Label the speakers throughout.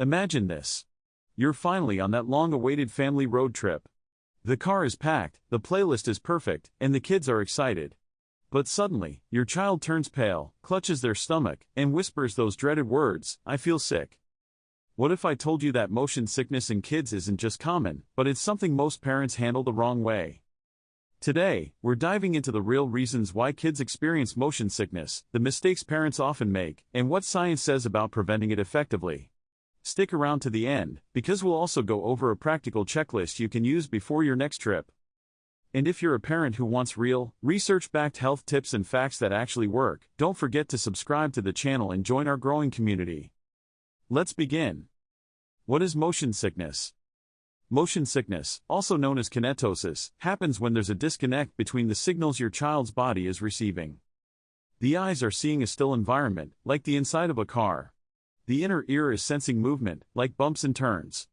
Speaker 1: Imagine this. You're finally on that long-awaited family road trip. The car is packed, the playlist is perfect, and the kids are excited. But suddenly, your child turns pale, clutches their stomach, and whispers those dreaded words, "I feel sick." What if I told you that motion sickness in kids isn't just common, but it's something most parents handle the wrong way? Today, we're diving into the real reasons why kids experience motion sickness, the mistakes parents often make, and what science says about preventing it effectively. Stick around to the end, because we'll also go over a practical checklist you can use before your next trip. And if you're a parent who wants real, research-backed health tips and facts that actually work, don't forget to subscribe to the channel and join our growing community. Let's begin. What is motion sickness? Motion sickness, also known as kinetosis, happens when there's a disconnect between the signals your child's body is receiving. The eyes are seeing a still environment, like the inside of a car. The inner ear is sensing movement, like bumps and turns.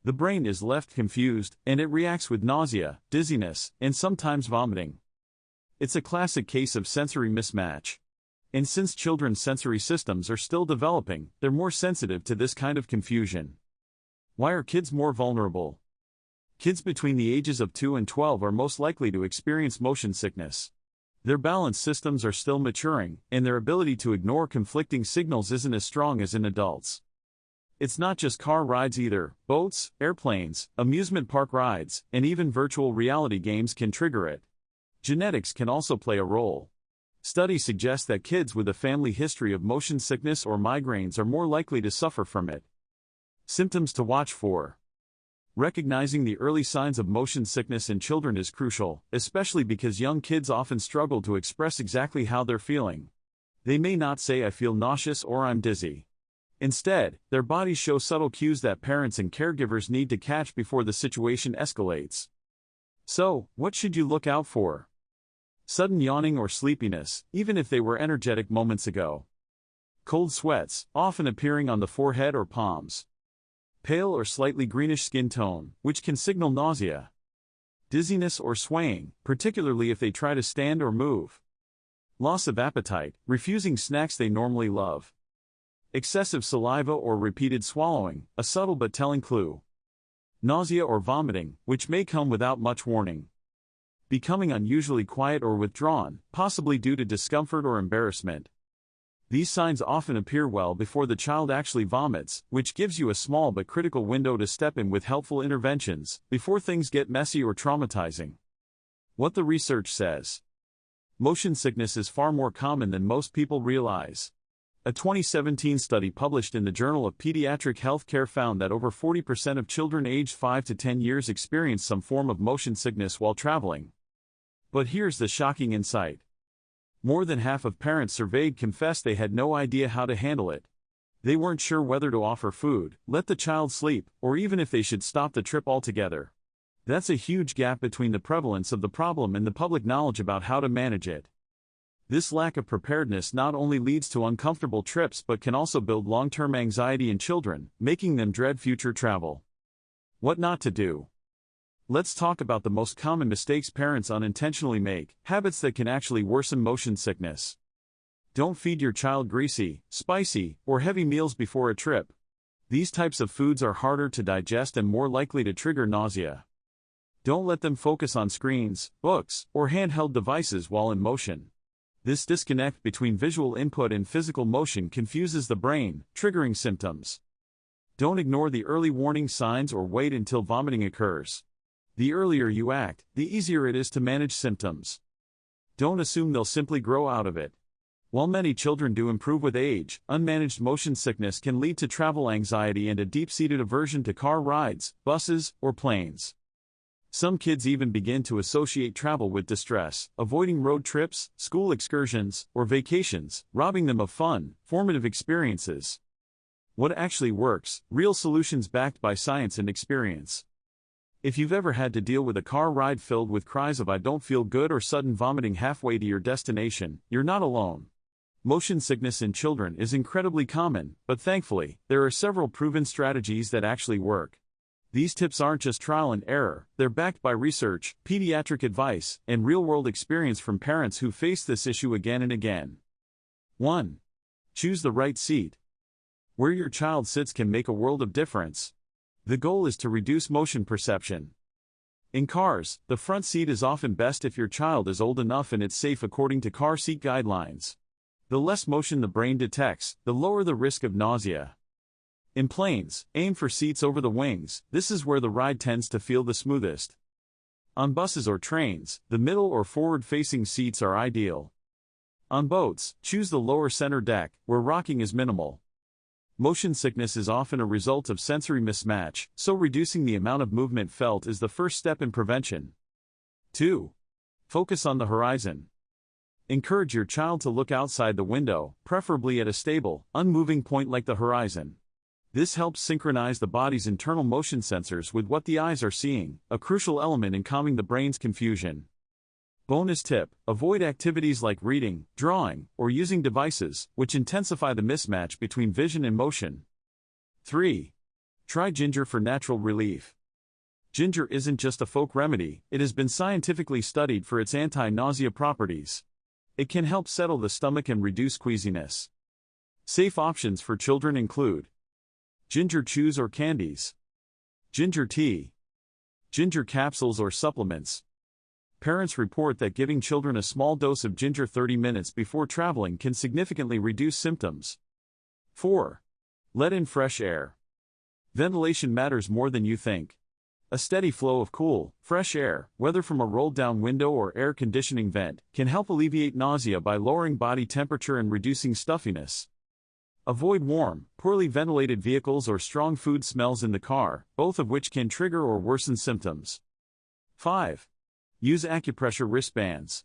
Speaker 1: The brain is left confused, and it reacts with nausea, dizziness, and sometimes vomiting. It's a classic case of sensory mismatch. And since children's sensory systems are still developing, they're more sensitive to this kind of confusion. Why are kids more vulnerable? Kids between the ages of 2 and 12 are most likely to experience motion sickness. Their balance systems are still maturing, and their ability to ignore conflicting signals isn't as strong as in adults. It's not just car rides either. Boats, airplanes, amusement park rides, and even virtual reality games can trigger it. Genetics can also play a role. Studies suggest that kids with a family history of motion sickness or migraines are more likely to suffer from it. Symptoms to watch for. Recognizing the early signs of motion sickness in children is crucial, especially because young kids often struggle to express exactly how they're feeling. They may not say "I feel nauseous" or "I'm dizzy." Instead, their bodies show subtle cues that parents and caregivers need to catch before the situation escalates. So, what should you look out for? Sudden yawning or sleepiness, even if they were energetic moments ago. Cold sweats, often appearing on the forehead or palms. Pale or slightly greenish skin tone, which can signal nausea. Dizziness or swaying, particularly if they try to stand or move. Loss of appetite, refusing snacks they normally love. Excessive saliva or repeated swallowing, a subtle but telling clue. Nausea or vomiting, which may come without much warning. Becoming unusually quiet or withdrawn, possibly due to discomfort or embarrassment. These signs often appear well before the child actually vomits, which gives you a small but critical window to step in with helpful interventions, before things get messy or traumatizing. What the research says. Motion sickness is far more common than most people realize. A 2017 study published in the Journal of Pediatric Healthcare found that over 40% of children aged 5 to 10 years experience some form of motion sickness while traveling. But here's the shocking insight. More than half of parents surveyed confessed they had no idea how to handle it. They weren't sure whether to offer food, let the child sleep, or even if they should stop the trip altogether. That's a huge gap between the prevalence of the problem and the public knowledge about how to manage it. This lack of preparedness not only leads to uncomfortable trips but can also build long-term anxiety in children, making them dread future travel. What not to do. Let's talk about the most common mistakes parents unintentionally make, habits that can actually worsen motion sickness. Don't feed your child greasy, spicy, or heavy meals before a trip. These types of foods are harder to digest and more likely to trigger nausea. Don't let them focus on screens, books, or handheld devices while in motion. This disconnect between visual input and physical motion confuses the brain, triggering symptoms. Don't ignore the early warning signs or wait until vomiting occurs. The earlier you act, the easier it is to manage symptoms. Don't assume they'll simply grow out of it. While many children do improve with age, unmanaged motion sickness can lead to travel anxiety and a deep-seated aversion to car rides, buses, or planes. Some kids even begin to associate travel with distress, avoiding road trips, school excursions, or vacations, robbing them of fun, formative experiences. What actually works? Real solutions backed by science and experience. If you've ever had to deal with a car ride filled with cries of "I don't feel good" or sudden vomiting halfway to your destination, you're not alone. Motion sickness in children is incredibly common, but thankfully, there are several proven strategies that actually work. These tips aren't just trial and error, they're backed by research, pediatric advice, and real-world experience from parents who face this issue again and again. 1. Choose the right seat. Where your child sits can make a world of difference. The goal is to reduce motion perception. In cars, the front seat is often best if your child is old enough and it's safe according to car seat guidelines. The less motion the brain detects, the lower the risk of nausea. In planes, aim for seats over the wings. This is where the ride tends to feel the smoothest. On buses or trains, the middle or forward-facing seats are ideal. On boats, choose the lower center deck, where rocking is minimal. Motion sickness is often a result of sensory mismatch, so reducing the amount of movement felt is the first step in prevention. 2. Focus on the horizon. Encourage your child to look outside the window, preferably at a stable, unmoving point like the horizon. This helps synchronize the body's internal motion sensors with what the eyes are seeing, a crucial element in calming the brain's confusion. Bonus tip: avoid activities like reading, drawing, or using devices, which intensify the mismatch between vision and motion. 3. Try ginger for natural relief. Ginger isn't just a folk remedy, it has been scientifically studied for its anti-nausea properties. It can help settle the stomach and reduce queasiness. Safe options for children include ginger chews or candies, ginger tea, ginger capsules or supplements. Parents report that giving children a small dose of ginger 30 minutes before traveling can significantly reduce symptoms. 4. Let in fresh air. Ventilation matters more than you think. A steady flow of cool, fresh air, whether from a rolled-down window or air conditioning vent, can help alleviate nausea by lowering body temperature and reducing stuffiness. Avoid warm, poorly ventilated vehicles or strong food smells in the car, both of which can trigger or worsen symptoms. 5. Use acupressure wristbands.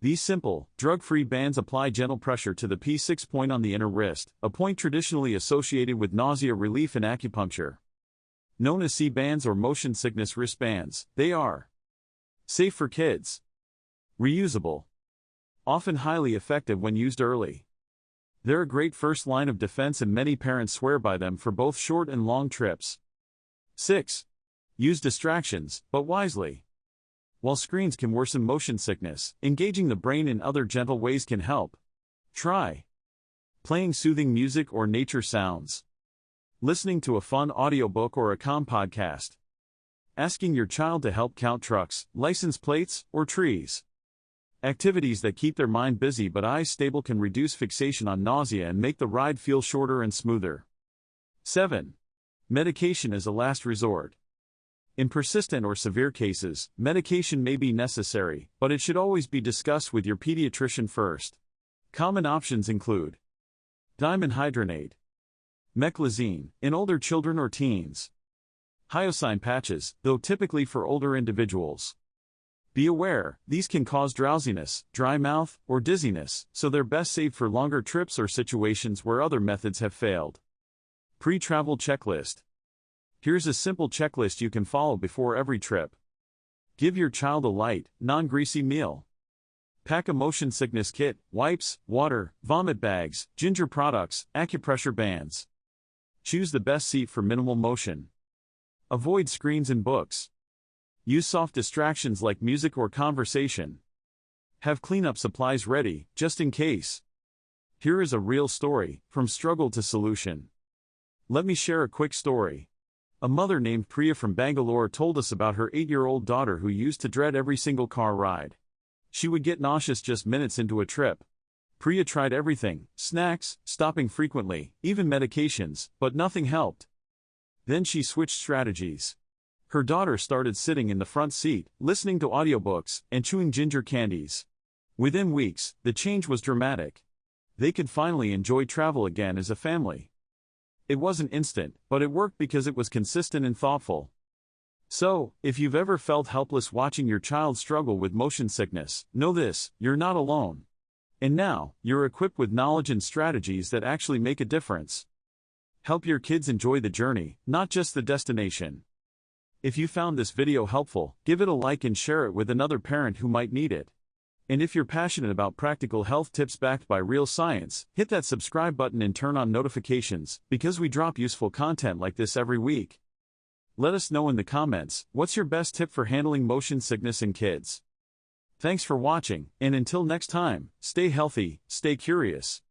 Speaker 1: These simple, drug-free bands apply gentle pressure to the P6 point on the inner wrist, a point traditionally associated with nausea relief in acupuncture. Known as C-bands or motion sickness wristbands, they are safe for kids, reusable, often highly effective when used early. They're a great first line of defense and many parents swear by them for both short and long trips. 6. Use distractions, but wisely. While screens can worsen motion sickness, engaging the brain in other gentle ways can help. Try playing soothing music or nature sounds, listening to a fun audiobook or a calm podcast, asking your child to help count trucks, license plates, or trees. Activities that keep their mind busy but eyes stable can reduce fixation on nausea and make the ride feel shorter and smoother. 7. Medication as a last resort. In persistent or severe cases, medication may be necessary, but it should always be discussed with your pediatrician first. Common options include dimenhydrinate, meclizine, in older children or teens, hyoscine patches, though typically for older individuals. Be aware, these can cause drowsiness, dry mouth, or dizziness, so they're best saved for longer trips or situations where other methods have failed. Pre-travel checklist. Here's a simple checklist you can follow before every trip. Give your child a light, non-greasy meal. Pack a motion sickness kit: wipes, water, vomit bags, ginger products, acupressure bands. Choose the best seat for minimal motion. Avoid screens and books. Use soft distractions like music or conversation. Have cleanup supplies ready, just in case. Here is a real story, from struggle to solution. Let me share a quick story. A mother named Priya from Bangalore told us about her 8-year-old daughter who used to dread every single car ride. She would get nauseous just minutes into a trip. Priya tried everything: snacks, stopping frequently, even medications, but nothing helped. Then she switched strategies. Her daughter started sitting in the front seat, listening to audiobooks, and chewing ginger candies. Within weeks, the change was dramatic. They could finally enjoy travel again as a family. It wasn't instant, but it worked because it was consistent and thoughtful. So, if you've ever felt helpless watching your child struggle with motion sickness, know this: you're not alone. And now, you're equipped with knowledge and strategies that actually make a difference. Help your kids enjoy the journey, not just the destination. If you found this video helpful, give it a like and share it with another parent who might need it. And if you're passionate about practical health tips backed by real science, hit that subscribe button and turn on notifications, because we drop useful content like this every week. Let us know in the comments, what's your best tip for handling motion sickness in kids? Thanks for watching, and until next time, stay healthy, stay curious.